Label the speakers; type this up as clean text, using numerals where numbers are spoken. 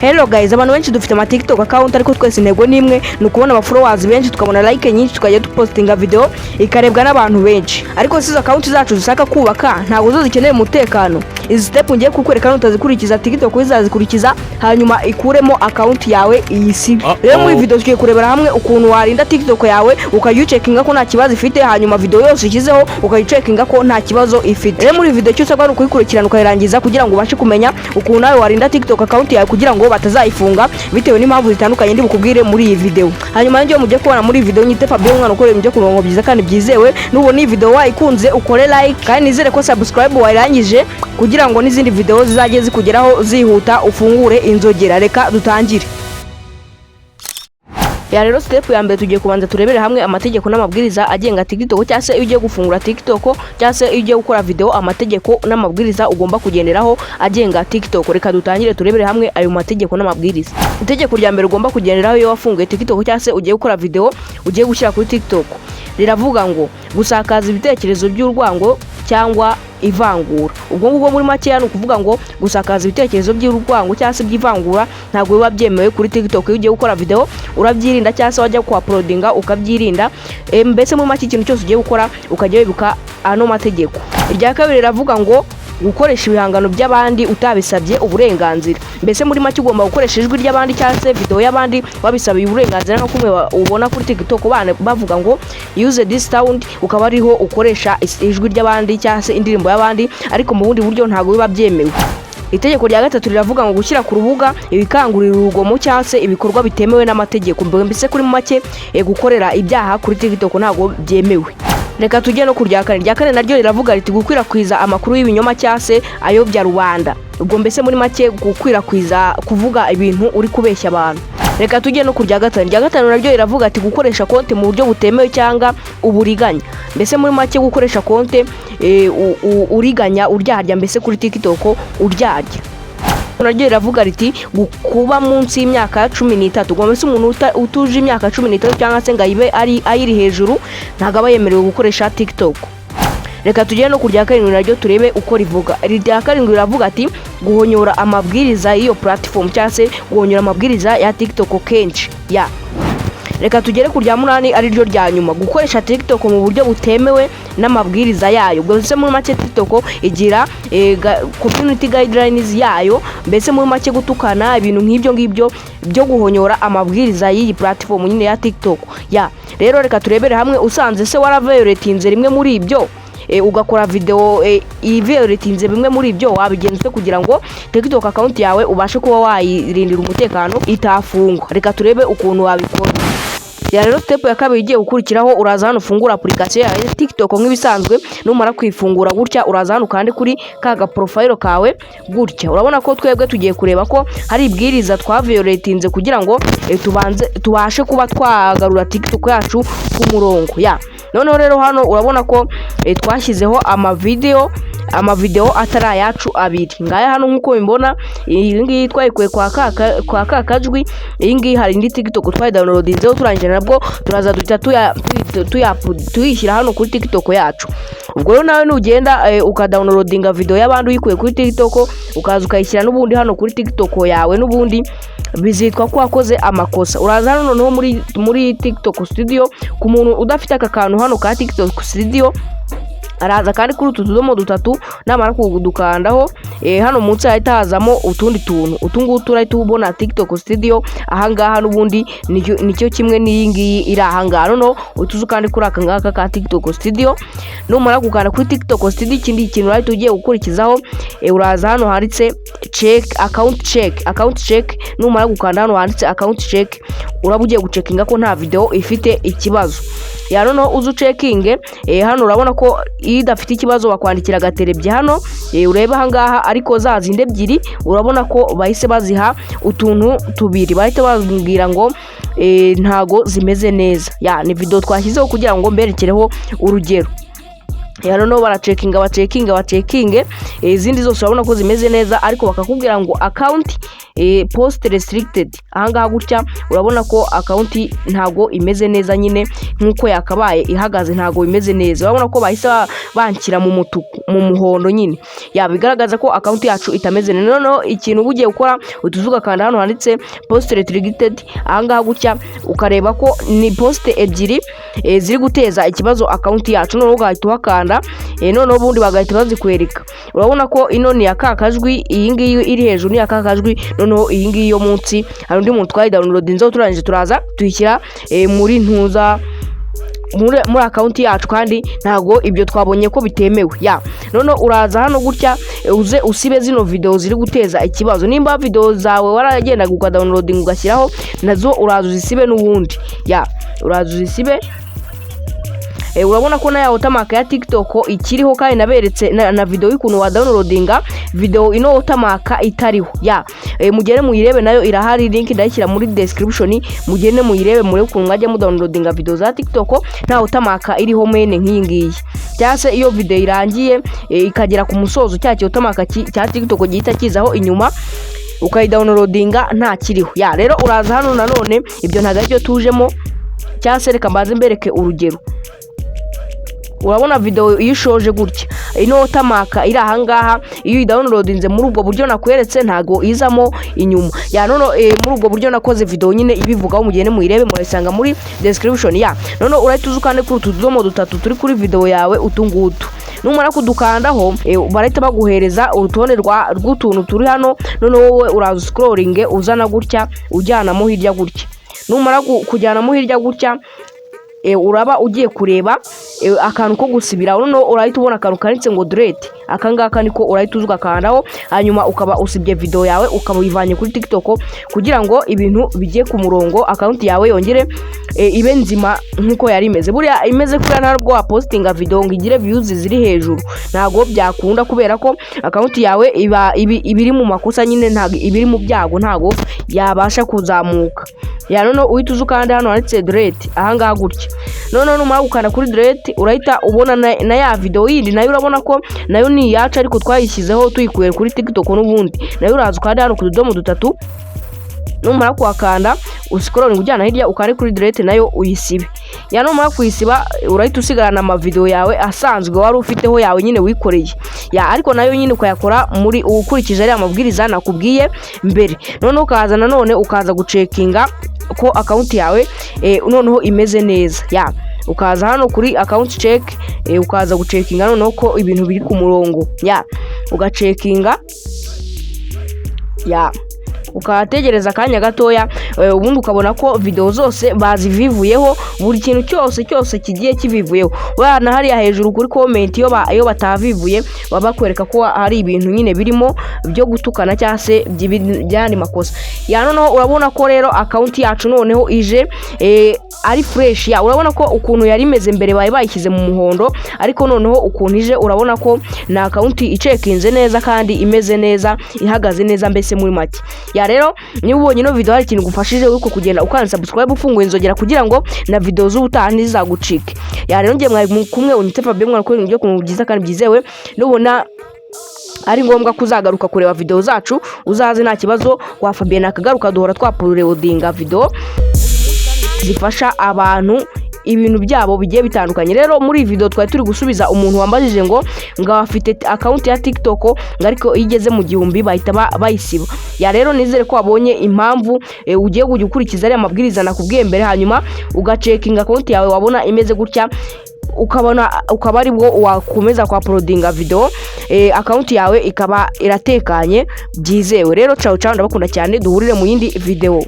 Speaker 1: Hello guys, abantu benshi dufite ama TikTok account ariko twese intego nimwe nukubona aba followers benshi tukabona like nyinshi tukajya dupostinga video ikarebwa n'abantu benshi. Ariko sizo account zacu zisaka kubaka ntago zo zikeneye umutekano. Izi step ngiye kukwereka nutazikurikiza TikTok izazikurikiza hanyuma ikuremo account yawe iyisi. Rero muri video tugiye kurebera hamwe ukuntu warinda TikTok yawe ukayucheckinga ko nta kibazo ifite hanyuma video yose ikizeho ukayucheckinga ko nta kibazo ifite. Rero muri video cyose agwa kuyikurikirana ukayirangiza kugira ngo ubashe kumenya ukuntu nawe warinda TikTok account yawe kugira ngo batazayifunga bitewe n'impamvu zitandukanye ndi bukubwire muri iyi video. Hanyuma njye mujye kubona muri video nyite Fabio umwana ukorera ibyo kurongo byiza kandi byizewe. Nubona iyi video wayikunze ukore like kandi nizere ko subscribe wayirangije kugira ngo n'izindi video zizajye zikugeraho zihuta ufungure inzogera. Reka dutangire. Ya rero step ya mbere tugiye kubanza turebere hamwe amategeko n'amabwiriza agenga TikTok cyase iyo ugiye gufungura TikTok cyase iyo ugiye gukora video amategeko n'amabwiriza ugomba kugenderaho agenga TikTok. Reka dutangire turebere hamwe ayo mategeko n'amabwiriza. Itegeko rya mbere ugomba kugenderaho iyo wafunguye TikTok cyase ugiye gukora video ugiye gushyira kuri TikTok riravuga ngo gusakaza ibitekerezo by'urwango cyangwa ivangura. Ubwo ngubwo muri make yani ukuvuga ngo gusakaza ibitekerezo by'urwango cyase by'ivangura ntago biba byemewe kuri TikTok. Iyo ugiye gukora video urabyirinda cyase wajya ku uploadinga ukabyirinda. Mbese muri make ikintu cyose ugiye gukora ukajya wibuka ano mategeko. Irya kabiri riravuga ngo gukoresha ibihangano by'abandi utabisabye uburenganzira. Mbese muri make ugomba gukoresha ijwi ry'abandi cyase video y'abandi wabisabiye uburenganzira nko kumwe ubona kuri TikTok bane bavuga ngo use this sound ukaba ariho ukoresha ijwi ry'abandi cyase indirimbo y'abandi ariko mu bundi buryo ntago biba byemewe. Itegeko rya gatatu riravuga ngo gushyira ku rubuga ibikangurira urugomo cyase ibikorwa bitemewe n'amategeko. Mbese kuri make gukorera ibyaha kuri TikTok ntago byemewe. Reka tujye no kurya kane. Rya kane naryo riravuga riti gukwirakwiza amakuru y'ibinyoma cyase ayo bya rubanda. Ubwo mbese muri make gukwirakwiza kuvuga ibintu uri kubeshya abantu. Reka tujye no kurya gatanu. Rya gatanu naryo riravuga ati gukoresha konte mu buryo butemewe cyangwa uburiganya. Mbese muri make gukoresha konte uriganya uryarya mbese kuri TikTok uryarya. Naryo riravuga riti kuba munsi y'imyaka 13. Ubwo mbese umuntu utuje imyaka 13 cyangwa se ngayibe ari ayiri hejuru ntago aba yemerewe gukoresha TikTok. Reka tujye no kurya karindwi naryo turebe uko rivuga. Irya karindwi riravuga ati guhonyora amabwiriza y'iyo platform cyase guhonyora amabwiriza ya TikTok kenshi. Ya reka tugere kurya munani ari ryo rya nyuma gukoresha TikTok mu buryo butemewe n'amabwiriza yayo. Ubwo mbese muri make TikTok igira community guidelines yayo. Mbese muri make gutukana ibintu nk'ibyo ngibyo byo guhonyora amabwiriza y'iyi platform nyine ya TikTok. Ya rero reka turebere hamwe usanze se waraviolatinze rimwe muri ibyo ugakora video violatinze bimwe muri ibyo wabigenze kugira ngo TikTok account yawe ubashe kuba wayirindira umutekano itafungwa. Reka turebe ukuntu wabikora. Ya rero step ya kabiri igiye gukurikiraho uraza hano ufungura application ya TikTok nk'ibisanzwe numara kwifungura gutya uraza hano kandi kuri kaga profile kawe gutya urabona ko twebwe tugiye kureba ko hari ibwiriza twaviolatinze kugira ngo tubashe kuba twagarura TikTok yacu ku murongo. Ya none rero hano urabona ko twashyizeho amavideo atari ayacu abiri. Ngaya hano nkuko bimbona iyi ngiyi twayikuye kwa kakajwi. Iyi ngiyi hari indi TikTok twayidownloadinzeho turangije nabwo turaza tuyishyira hano kuri TikTok yacu. Ubwo rero nawe nugenda ukadownloadinga video y'abandi uyikuye kuri TikTok ukaza ukayishyira n'ubundi hano kuri TikTok yawe n'ubundi bizitwa ko wakoze amakosa. Uraza hano noneho muri TikTok studio ku muntu udafite aka kantu hano ka TikTok studio araza kandi kuri utu tudomo dutatu namara kudukandaho hano munsi ahita hazamo utundi tuntu utungu turahita ubona TikTok studio ahangaha n'ubundi nicyo kimwe n'iyi ngiyi iri ahangaha. No utuzu kandi kuri aka ngaka ka TikTok studio numara gukanda kuri TikTok studio ikindi kintu urahita ugiye gukurikizaho uraza hano handitse account check numara gukanda hano handitse account check uraba ugiye gucekinga ko nta video ifite ikibazo. Ya noneho uzu checking hano urabona ko idafite ikibazo bakwandikira agaterebye hano ureba ahangaha ariko za zinde ebyiri urabona ko bahise baziha utuntu tubiri bahita babwira ngo ntago zimeze neza. Ya ni video twashyizeho kugira ngo mberekereho urugero. Ya noneho baracekinga izindi zose urabona ko zimeze neza ariko bakakubwira ngo account post restricted. Ahangaha gutya urabona ko account ntago imeze neza nyine nkuko yakabaye ihagaze, ntago imeze neza. Urabona ko bahise bankira mu mutuku mu muhondo nyine, bigaragaza ko account yacu itameze neza. Noneho ikintu ugiye gukora utuzuga kanda hano handitse post restricted, ahangaha gutya ukareba ko ni post ebyiri ziri guteza ikibazo account yacu. Noneho ugahita uhakanda, noneho ubundi bagahita bazikwereka. Urabona ko ino ni yakakajwi, iyi ngiyi iri hejuru ni yakakajwi, noneho iyi ngiyi yo munsi hari undi muntu twayidownloadinzeho, turangije turaza tuyishyira muri ntuza muri account yacu, kandi ntago ibyo twabonye ko bitemewe. None uraza hano gutya uze usibe zino video ziri guteza ikibazo. Nimba video zawe waragenda ukadownloading ugashyiraho, nazo uraza uzisibe n'ubundi. Uraza uzisibe. Urabona ko na ya watermark ya TikTok ikiriho, kandi naberetse na video y'ukuntu wa downloadinga video ino watermark itariho. Mugere muyirebe, nayo irahari, link ndayishyira muri description. Mugene muyirebe mure ukuntu mwajya mu downloadinga video za TikTok nta watermark iriho mene nk'iyi ngiyi. Cyase iyo video irangiye ikagera ku musozo cya watermark cya TikTok gihita kizaho inyuma, ukayidownloadinga nta kiriho. Rero uraza hano nanone, ibyo ntago aribyo tujemo. Cyase reka mbaze mbereke urugero. Urabona video iyo ishoje gutya, ino watermark iri ahangaha, iyo downloadinze muri ubwo buryo nakweretse ntago izamo inyuma. None muri ubwo buryo nakoze video nyine ibivugaho, mugende muyirebe murayisanga muri description. None urahita uzukande kuri utudomo dutatu turi kuri video yawe utungutu. Numara kudukandaho barahita baguhereza urutonde rw'utuntu turi hano. None wowe uraza scrolling uzana gutya ujyanamo hirya gutya. Numara kujyanamo hirya gutya, uraba ugiye kureba akantu ko gusibira. Noneho urahita ubona akantu kanditse ngo delete. Akangaka niko urahita uzugakandaho, hanyuma ukaba usibye video yawe ukaba uyivanye kuri TikTok, kugira ngo ibintu bigiye ku murongo, account yawe yongere ibe nzima nkuko yari imeze. Buriya imeze kuri ntabwo wa postinga video ngo igire views ziri hejuru, ntago byakunda, kubera ko account yawe ibiri mu makosa nyine, ntago ibiri mu byago, ntago yabasha kuzamuka. None uhita uzukanda hano handitse delete ahangaha gutya. None numara gukanda kuri delete urahita ubona na ya video yindi, nayo urabona ko nayo ni yacu ariko twayishyizeho tuyikuye kuri TikTok n'ubundi. Nayo uraza ukanda hano ku tudomo dutatu, numara kuhakanda usikorone ujyana hirya ukare kuri delete nayo uyisibe. Numara kuyisiba urahita usigarana ama video yawe asanzwe wari ufiteho yawe nyine wikoreye. Ariko nayo nyine ukayakora muri ukurikije ari amabwiriza nakubwiye mbere. None ukaza nanone ukaza gucekinga ko account yawe noneho imeze neza. Ukaza hano kuri account check, ukaza gucekinga noneho ko ibintu biri ku murongo. Ugacekinga, ukategereza akanya gatoya, ubundi ukabona ko video zose bazivivuyeho, buri kintu cyose kigiye kivivuyeho. Wana hariya hejuru kuri comment iyo batavivuye babakwereka ko hari ibintu nyine birimo byo gutukana cyase byandi makosa. Noneho urabona ko rero account yacu noneho ije ari fresh. Urabona ko ukuntu yari imeze mbere bayishyize mu muhondo, ariko noneho ukuntu ije urabona ko na account icekinze neza kandi imeze neza, ihagaze neza mbese muri make. Rero niba ubonye no video hari ikintu gufashije uko kugenda ukanda subscribe ufunguye inzogera kugira ngo na video z'ubutaha ntizagucike. Rero ngiye mwari kumwe unyite Fabien mwarakora ibyo kuntu byiza kandi byizewe. Nubona ari ngombwa kuzagaruka kureba video zacu uzaze nta kibazo, kwa Fabien akagaruka duhora twapuloadinga video zifasha abantu ibintu byabo bigiye bitandukanye. Rero muri video twari turi gusubiza umuntu wambajije ngo afite account ya TikTok ariko igeze mu 1000 bahita bayisiba. Rero nizere ko wabonye impamvu ugiye gukurikiza ari amabwiriza nakubwiye mbere, hanyuma ugacekinga account yawe wabona imeze gutya, ukaba ari bwo wakomeza kwa uploadinga video, account yawe ikaba iratekanye byizewe. Rero ciao ndabakunda cyane, duhurire mu yindi video.